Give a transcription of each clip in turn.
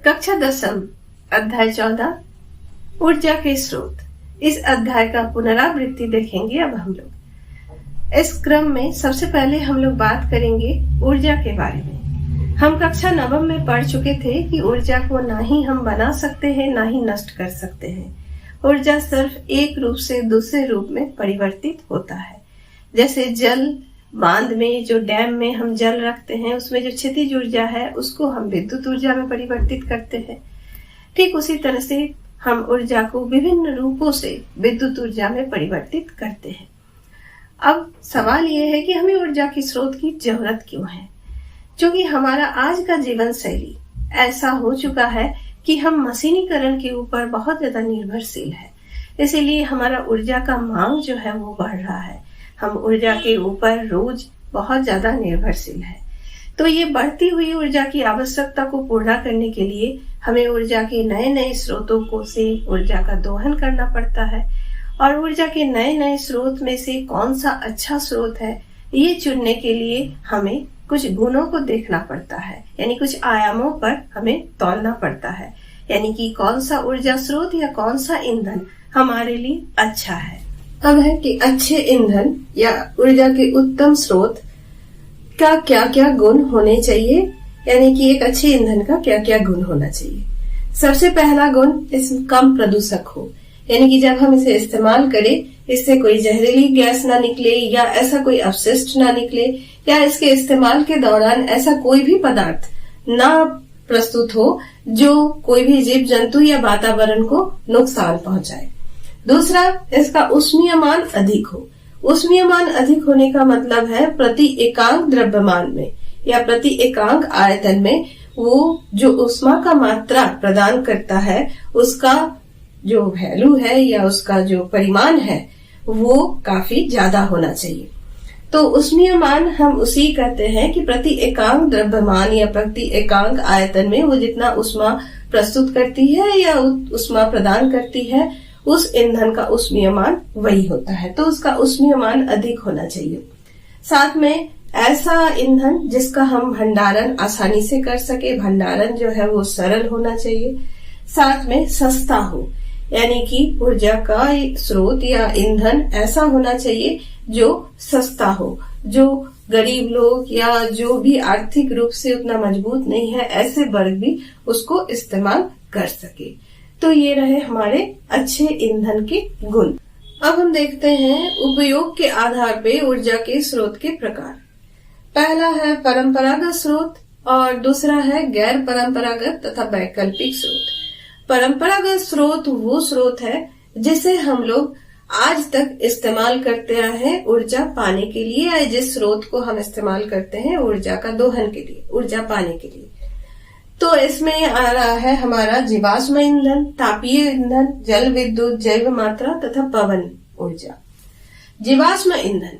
कक्षा 10 अध्याय 14 ऊर्जा के स्रोत। इस अध्याय का पुनरावृत्ति देखेंगे। अब हम लोग इस क्रम में सबसे पहले हम लोग बात करेंगे ऊर्जा के बारे में। हम कक्षा 9 में पढ़ चुके थे कि ऊर्जा को ना ही हम बना सकते हैं ना ही नष्ट कर सकते हैं। ऊर्जा सिर्फ एक रूप से दूसरे रूप में परिवर्तित होता है। जैसे जल बांध में, जो डैम में हम जल रखते हैं, उसमें जो क्षितिज ऊर्जा है उसको हम विद्युत ऊर्जा में परिवर्तित करते हैं। ठीक उसी तरह से हम ऊर्जा को विभिन्न रूपों से विद्युत ऊर्जा में परिवर्तित करते हैं। अब सवाल यह है कि हमें ऊर्जा के स्रोत की जरूरत क्यों है? क्योंकि हमारा आज का जीवन शैली ऐसा हो चुका है कि हम मशीनीकरण के ऊपर बहुत ज्यादा निर्भरशील है। इसीलिए हमारा ऊर्जा का मांग जो है वो बढ़ रहा है। हम ऊर्जा के ऊपर रोज बहुत ज्यादा निर्भरशील है। तो ये बढ़ती हुई ऊर्जा की आवश्यकता को पूरा करने के लिए हमें ऊर्जा के नए नए स्रोतों को से ऊर्जा का दोहन करना पड़ता है। और ऊर्जा के नए नए स्रोत में से कौन सा अच्छा स्रोत है, ये चुनने के लिए हमें कुछ गुणों को देखना पड़ता है, यानी कुछ आयामों पर हमें तौलना पड़ता है। यानी कि कौन सा ऊर्जा स्रोत या कौन सा ईंधन हमारे लिए अच्छा है। अब है कि अच्छे ईंधन या ऊर्जा के उत्तम स्रोत का क्या क्या गुण होने चाहिए, यानी कि एक अच्छे ईंधन का क्या क्या गुण होना चाहिए। सबसे पहला गुण, इसमें कम प्रदूषक हो, यानी कि जब हम इसे इस्तेमाल करें इससे कोई जहरीली गैस ना निकले या ऐसा कोई अपशिष्ट ना निकले, या इसके इस्तेमाल के दौरान ऐसा कोई भी पदार्थ ना प्रस्तुत हो जो कोई भी जीव जंतु या वातावरण को नुकसान पहुंचाए। दूसरा, इसका ऊष्मीयमान अधिक हो। ऊष्मीयमान अधिक होने का मतलब है प्रति एकांक द्रव्यमान में या प्रति एकांक आयतन में वो जो ऊष्मा का मात्रा प्रदान करता है उसका जो वैल्यू है या उसका जो परिमाण है वो काफी ज्यादा होना चाहिए। तो ऊष्मीयमान हम उसी कहते हैं कि प्रति एकांक द्रव्यमान या प्रति एकांक आयतन में वो जितना ऊष्मा प्रस्तुत करती है या ऊष्मा प्रदान करती है, उस ईंधन का ऊष्मीयमान वही होता है। तो उसका ऊष्मीयमान अधिक होना चाहिए। साथ में ऐसा ईंधन जिसका हम भंडारण आसानी से कर सके, भंडारण जो है वो सरल होना चाहिए। साथ में सस्ता हो, यानी कि ऊर्जा का स्रोत या ईंधन ऐसा होना चाहिए जो सस्ता हो, जो गरीब लोग या जो भी आर्थिक रूप से उतना मजबूत नहीं है ऐसे वर्ग भी उसको इस्तेमाल कर सके। तो ये रहे हमारे अच्छे ईंधन के गुण। अब हम देखते हैं उपयोग के आधार पे ऊर्जा के स्रोत के प्रकार। पहला है परंपरागत स्रोत और दूसरा है गैर परंपरागत तथा वैकल्पिक स्रोत। परंपरागत स्रोत वो स्रोत है जिसे हम लोग आज तक इस्तेमाल करते आए हैं ऊर्जा पाने के लिए, या जिस स्रोत को हम इस्तेमाल करते हैं ऊर्जा का दोहन के लिए, ऊर्जा पाने के लिए। तो इसमें आ रहा है हमारा जीवाश्म ईंधन, तापीय ईंधन, जल विद्युत, जैव मात्रा तथा पवन ऊर्जा। जीवाश्म ईंधन,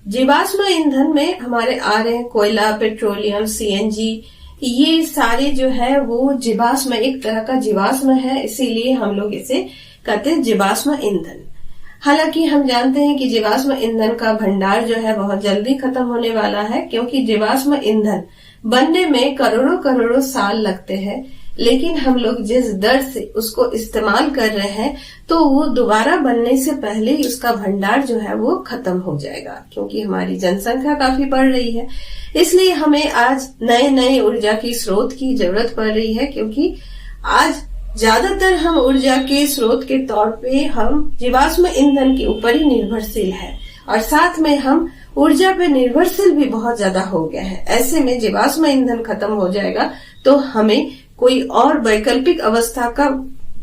जीवाश्म ईंधन में हमारे आ रहे हैं कोयला, पेट्रोलियम, सीएनजी। ये सारे जो है वो जीवाश्म, एक तरह का जीवाश्म है, इसीलिए हम लोग इसे कहते हैं जीवाश्म ईंधन। हालांकि हम जानते हैं कि जीवाश्म ईंधन का भंडार जो है बहुत जल्दी खत्म होने वाला है, क्योंकि जीवाश्म ईंधन बनने में करोड़ों करोड़ों साल लगते हैं। लेकिन हम लोग जिस दर से उसको इस्तेमाल कर रहे हैं तो वो दोबारा बनने से पहले ही उसका भंडार जो है वो खत्म हो जाएगा, क्योंकि हमारी जनसंख्या काफी बढ़ रही है। इसलिए हमें आज नए नए ऊर्जा की स्रोत की जरूरत पड़ रही है, क्योंकि आज ज्यादातर हम ऊर्जा के स्रोत के तौर पे हम जीवाश्म ईंधन के ऊपर ही निर्भरशील है और साथ में हम ऊर्जा पे निर्भरशील भी बहुत ज्यादा हो गया है। ऐसे में जीवाश्म ईंधन खत्म हो जाएगा तो हमें कोई और वैकल्पिक अवस्था का,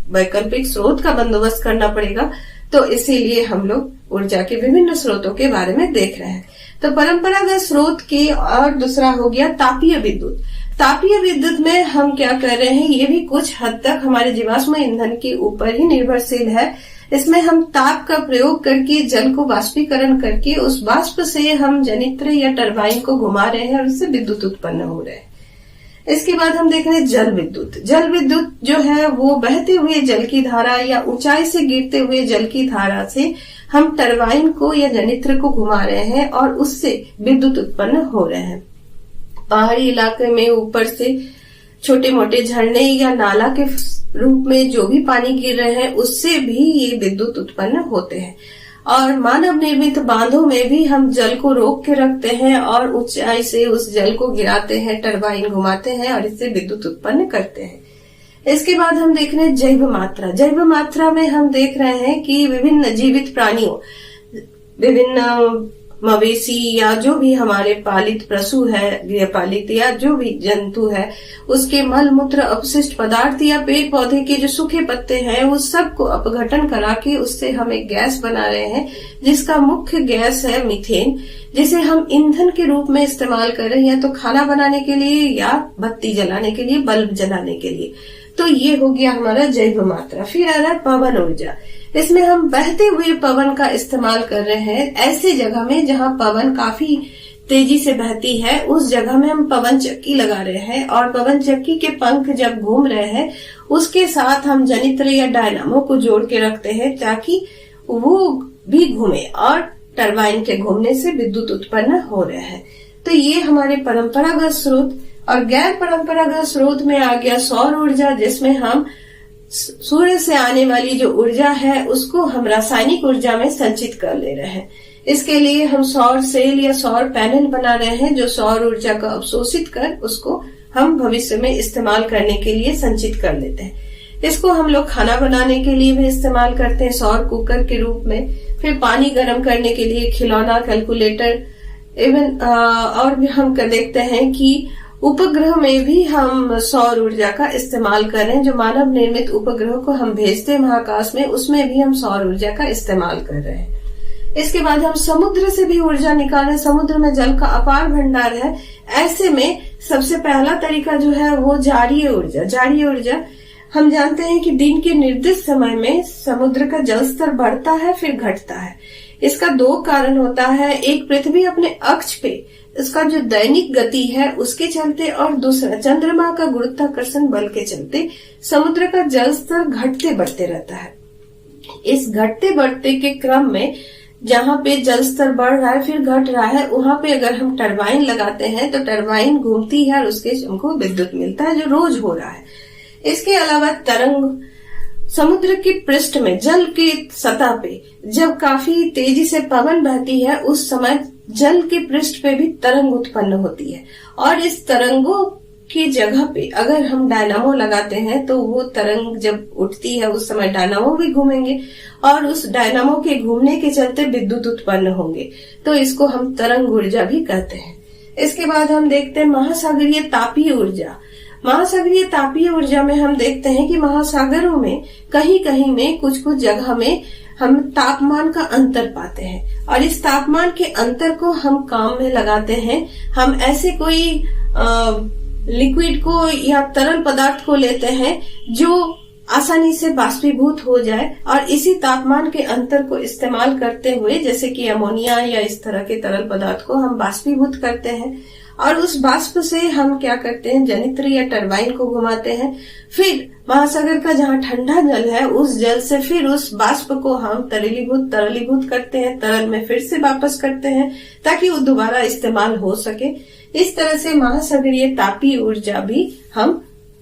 वैकल्पिक स्रोत का बंदोबस्त करना पड़ेगा। तो इसीलिए हम लोग ऊर्जा के विभिन्न स्रोतों के बारे में देख रहे हैं। तो परंपरागत स्रोत के और दूसरा हो गया तापीय विद्युत। तापीय विद्युत में हम क्या कर रहे हैं, ये भी कुछ हद तक हमारे जीवाश्म ईंधन के ऊपर ही निर्भरशील है। इसमें हम ताप का प्रयोग करके जल को वाष्पीकरण करके उस वाष्प से हम जनित्र या टरबाइन को घुमा रहे हैं और उससे विद्युत उत्पन्न हो रहे हैं। इसके बाद हम देख रहे हैं जल विद्युत। जल विद्युत जो है वो बहते हुए जल की धारा या ऊंचाई से गिरते हुए जल की धारा से हम टरबाइन को या जनित्र को घुमा रहे हैं और उससे विद्युत उत्पन्न हो रहे हैं। पहाड़ी इलाके में ऊपर से छोटे मोटे झरने या नाला के रूप में जो भी पानी गिर रहे हैं उससे भी ये विद्युत उत्पन्न होते हैं। और मानव निर्मित बांधों में भी हम जल को रोक के रखते हैं और ऊंचाई से उस जल को गिराते हैं, टरबाइन घुमाते हैं और इससे विद्युत उत्पन्न करते हैं। इसके बाद हम देख रहे हैं जैव मात्रा। जैव मात्रा में हम देख रहे हैं कि विभिन्न जीवित प्राणियों, विभिन्न मवेशी या जो भी हमारे पालित पशु है, गृहपालित या जो भी जंतु है, उसके मल मूत्र अपशिष्ट पदार्थ या पेड़ पौधे के जो सूखे पत्ते हैं उस सब को अपघटन करा के उससे हम एक गैस बना रहे हैं, जिसका मुख्य गैस है मीथेन, जिसे हम ईंधन के रूप में इस्तेमाल कर रहे हैं, या तो खाना बनाने के लिए या बत्ती जलाने के लिए, बल्ब जलाने के लिए। तो ये हो गया हमारा जैव मात्रा। फिर आ रहा है पवन ऊर्जा। इसमें हम बहते हुए पवन का इस्तेमाल कर रहे हैं। ऐसे जगह में जहां पवन काफी तेजी से बहती है उस जगह में हम पवन चक्की लगा रहे हैं, और पवन चक्की के पंख जब घूम रहे हैं उसके साथ हम जनित्र या डायनामो को जोड़ के रखते हैं ताकि वो भी घूमे और टरबाइन के घूमने से विद्युत उत्पन्न हो रहे हैं। तो ये हमारे परंपरागत स्रोत। और गैर परंपरागत स्रोत में आ गया सौर ऊर्जा, जिसमें हम सूर्य से आने वाली जो ऊर्जा है उसको हम रासायनिक ऊर्जा में संचित कर ले रहे हैं। इसके लिए हम सौर सेल या सौर पैनल बना रहे हैं जो सौर ऊर्जा को अवशोषित कर उसको हम भविष्य में इस्तेमाल करने के लिए संचित कर लेते हैं। इसको हम लोग खाना बनाने के लिए भी इस्तेमाल करते हैं सौर कुकर के रूप में। फिर पानी गर्म करने के लिए खिलौना, कैलकुलेटर, इवन और भी हम देखते हैं कि उपग्रह में भी हम सौर ऊर्जा का इस्तेमाल कर रहे हैं। जो मानव निर्मित उपग्रह को हम भेजते हैं महाकाश में, उसमें भी हम सौर ऊर्जा का इस्तेमाल कर रहे हैं। इसके बाद हम समुद्र से भी ऊर्जा निकाल रहे हैं। समुद्र में जल का अपार भंडार है। ऐसे में सबसे पहला तरीका जो है वो जारीय ऊर्जा। जारीय ऊर्जा हम जानते हैं कि दिन के निर्दिष्ट समय में समुद्र का जल स्तर बढ़ता है फिर घटता है। इसका दो कारण होता है, एक पृथ्वी अपने अक्ष पे इसका जो दैनिक गति है उसके चलते, और दूसरा चंद्रमा का गुरुत्वाकर्षण बल के चलते समुद्र का जल स्तर घटते बढ़ते रहता है। इस घटते बढ़ते के क्रम में जहाँ पे जल स्तर बढ़ रहा है फिर घट रहा है, वहां पे अगर हम टरबाइन लगाते हैं तो टरबाइन घूमती है और उसके हमको विद्युत मिलता है, जो रोज हो रहा है। इसके अलावा तरंग, समुद्र के पृष्ठ में जल की सतह पे जब काफी तेजी से पवन बहती है उस समय जल के पृष्ठ पे भी तरंग उत्पन्न होती है, और इस तरंगों की जगह पे अगर हम डायनामो लगाते हैं तो वो तरंग जब उठती है उस समय डायनामो भी घूमेंगे और उस डायनामो के घूमने के चलते विद्युत उत्पन्न होंगे। तो इसको हम तरंग ऊर्जा भी कहते हैं। इसके बाद हम देखते हैं महासागरीय तापीय ऊर्जा। महासागरीय तापीय ऊर्जा में हम देखते हैं कि महासागरों में कहीं कहीं में कुछ कुछ जगह में हम तापमान का अंतर पाते हैं, और इस तापमान के अंतर को हम काम में लगाते हैं। हम ऐसे कोई लिक्विड को या तरल पदार्थ को लेते हैं जो आसानी से बाष्पीभूत हो जाए, और इसी तापमान के अंतर को इस्तेमाल करते हुए, जैसे कि अमोनिया या इस तरह के तरल पदार्थ को हम बाष्पीभूत करते हैं, और उस बाष्प से हम क्या करते हैं, जनित्र या टरबाइन को घुमाते हैं। फिर महासागर का जहाँ ठंडा जल है उस जल से फिर उस बाष्प को हम तरलीभूत करते हैं, तरल में फिर से वापस करते हैं ताकि वो दोबारा इस्तेमाल हो सके। इस तरह से महासागरीय तापीय ऊर्जा भी हम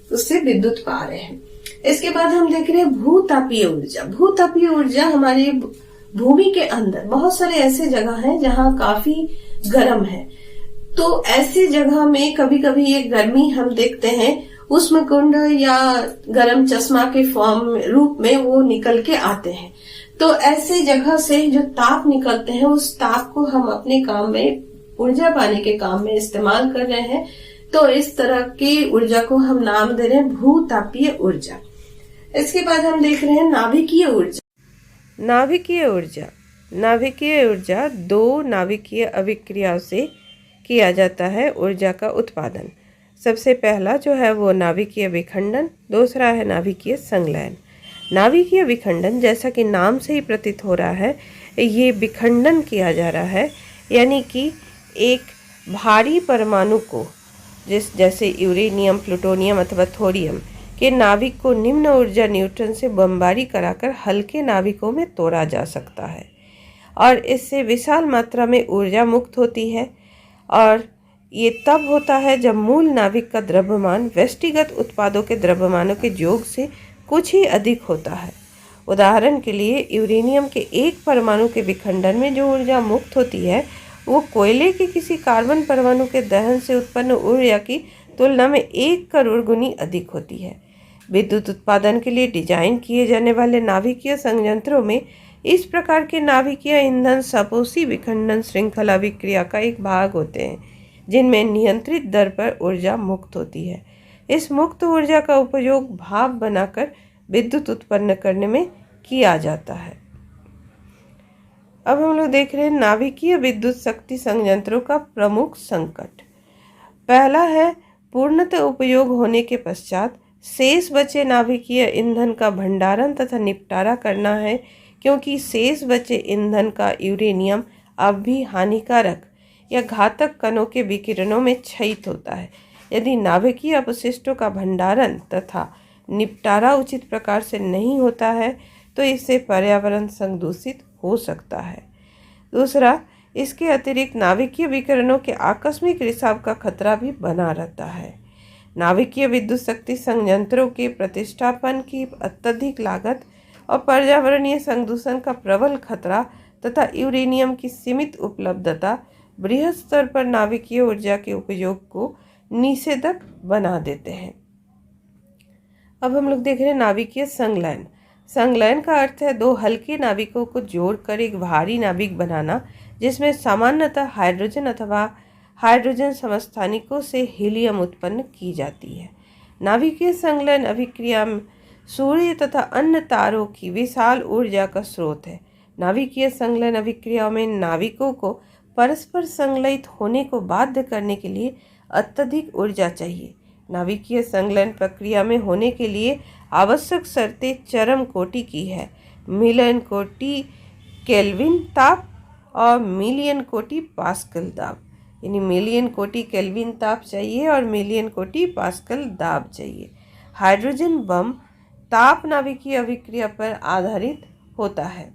उससे विद्युत पा रहे हैं। इसके बाद हम देख रहे हैं भूतापीय ऊर्जा। भूतापीय ऊर्जा हमारी भूमि के अंदर बहुत सारे ऐसे जगह हैं जहाँ काफी गर्म है, तो ऐसी जगह में कभी कभी ये गर्मी हम देखते हैं उष्ण कुंड या गर्म चश्मा के फॉर्म रूप में वो निकल के आते हैं। तो ऐसे जगह से जो ताप निकलते हैं उस ताप को हम अपने काम में, ऊर्जा पाने के काम में इस्तेमाल कर रहे हैं। तो इस तरह की ऊर्जा को हम नाम दे रहे हैं भूतापीय ऊर्जा। इसके बाद हम देख रहे हैं नाभिकीय ऊर्जा। नाभिकीय ऊर्जा, नाभिकीय ऊर्जा दो नाभिकीय अभिक्रियाओं से किया जाता है ऊर्जा का उत्पादन। सबसे पहला जो है वो नाभिकीय विखंडन, दूसरा है नाभिकीय संलयन। नाभिकीय विखंडन, जैसा कि नाम से ही प्रतीत हो रहा है, ये विखंडन किया जा रहा है, यानी कि एक भारी परमाणु को जैसे यूरेनियम, प्लूटोनियम अथवा थोरियम के नाभिक को निम्न ऊर्जा न्यूट्रॉन से बमबारी कराकर हल्के नाभिकों में तोड़ा जा सकता है, और इससे विशाल मात्रा में ऊर्जा मुक्त होती है। और ये तब होता है जब मूल नाभिक का द्रव्यमान व्यष्टिगत उत्पादों के द्रव्यमानों के योग से कुछ ही अधिक होता है। उदाहरण के लिए यूरेनियम के एक परमाणु के विखंडन में जो ऊर्जा मुक्त होती है वो कोयले के किसी कार्बन परमाणु के दहन से उत्पन्न ऊर्जा की तुलना में 1 करोड़ गुनी अधिक होती है। विद्युत उत्पादन के लिए डिजाइन किए जाने वाले नाभिकीय संयंत्रों में इस प्रकार के नाभिकीय ईंधन सपोषी विखंडन श्रृंखला विक्रिया का एक भाग होते हैं, जिनमें नियंत्रित दर पर ऊर्जा मुक्त होती है। इस मुक्त ऊर्जा का उपयोग भाप बनाकर विद्युत उत्पन्न करने में किया जाता है। अब हम लोग देख रहे हैं नाभिकीय विद्युत शक्ति संयंत्रों का प्रमुख संकट। पहला है पूर्णतः उपयोग होने के पश्चात शेष बचे नाभिकीय ईंधन का भंडारण तथा निपटारा करना है, क्योंकि शेष बचे ईंधन का यूरेनियम अब भी हानिकारक या घातक कणों के विकिरणों में क्षयित होता है। यदि नाभिकीय अपशिष्टों का भंडारण तथा निपटारा उचित प्रकार से नहीं होता है तो इससे पर्यावरण संदूषित हो सकता है। दूसरा, इसके अतिरिक्त नाभिकीय विकिरणों के आकस्मिक रिसाव का खतरा भी बना रहता है। नाभिकीय विद्युत शक्ति संयंत्रों के प्रतिष्ठापन की अत्यधिक लागत और पर्यावरणीय संदूषण का प्रबल खतरा तथा यूरेनियम की सीमित उपलब्धता बृहद स्तर पर नाभिकीय ऊर्जा के उपयोग को निषेधक बना देते हैं। अब हम लोग देख रहे हैं नाभिकीय संलयन। संलयन का अर्थ है 2 हल्के नाभिकों को जोड़कर एक भारी नाभिक बनाना, जिसमें सामान्यतः हाइड्रोजन अथवा हाइड्रोजन समस्थानिकों से हीलियम उत्पन्न की जाती है। नाभिकीय संलयन अभिक्रिया सूर्य तथा अन्य तारों की विशाल ऊर्जा का स्रोत है। नाभिकीय संलयन अभिक्रियाओं में नाभिकों को परस्पर संलयित होने को बाध्य करने के लिए अत्यधिक ऊर्जा चाहिए। नाभिकीय संलयन प्रक्रिया में होने के लिए आवश्यक शर्तें चरम कोटि की है। मिलियन कोटि केल्विन ताप और मिलियन कोटि पास्कल दाब, यानी मिलियन कोटि केल्विन ताप चाहिए और मिलियन कोटि पास्कल दाब चाहिए। हाइड्रोजन बम ताप नाभिकीय अभिक्रिया पर आधारित होता है।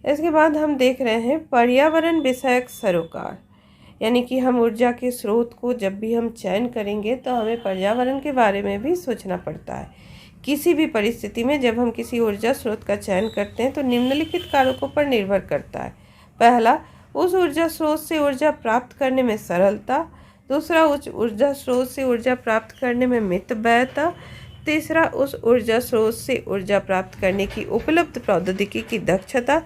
इसके बाद हम देख रहे हैं पर्यावरण विषयक सरोकार, यानी कि हम ऊर्जा के स्रोत को जब भी हम चयन करेंगे तो हमें पर्यावरण के बारे में भी सोचना पड़ता है। किसी भी परिस्थिति में जब हम किसी ऊर्जा स्रोत का चयन करते हैं तो निम्नलिखित कारकों पर निर्भर करता है। पहला, उस ऊर्जा स्रोत से ऊर्जा प्राप्त करने में सरलता। दूसरा, उस ऊर्जा स्रोत से ऊर्जा प्राप्त करने में मितव्ययता। तीसरा, उस ऊर्जा स्रोत से ऊर्जा प्राप्त करने की उपलब्ध प्रौद्योगिकी की दक्षता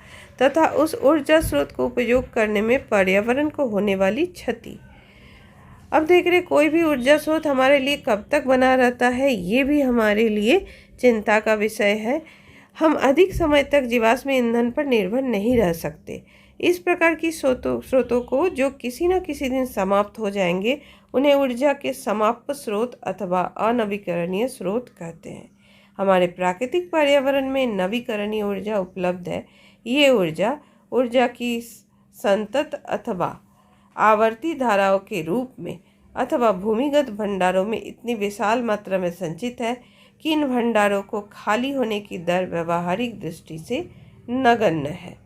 तथा उस ऊर्जा स्रोत को उपयोग करने में पर्यावरण को होने वाली क्षति। अब देख रहे कोई भी ऊर्जा स्रोत हमारे लिए कब तक बना रहता है, ये भी हमारे लिए चिंता का विषय है। हम अधिक समय तक जीवाश्म ईंधन पर निर्भर नहीं रह सकते। इस प्रकार की स्रोतों को जो किसी न किसी दिन समाप्त हो जाएंगे उन्हें ऊर्जा के समाप्त स्रोत अथवा अनवीकरणीय स्रोत कहते हैं। हमारे प्राकृतिक पर्यावरण में नवीकरणीय ऊर्जा उपलब्ध है। ये ऊर्जा की संतत अथवा आवर्ती धाराओं के रूप में अथवा भूमिगत भंडारों में इतनी विशाल मात्रा में संचित है कि इन भंडारों को खाली होने की दर व्यावहारिक दृष्टि से नगण्य है।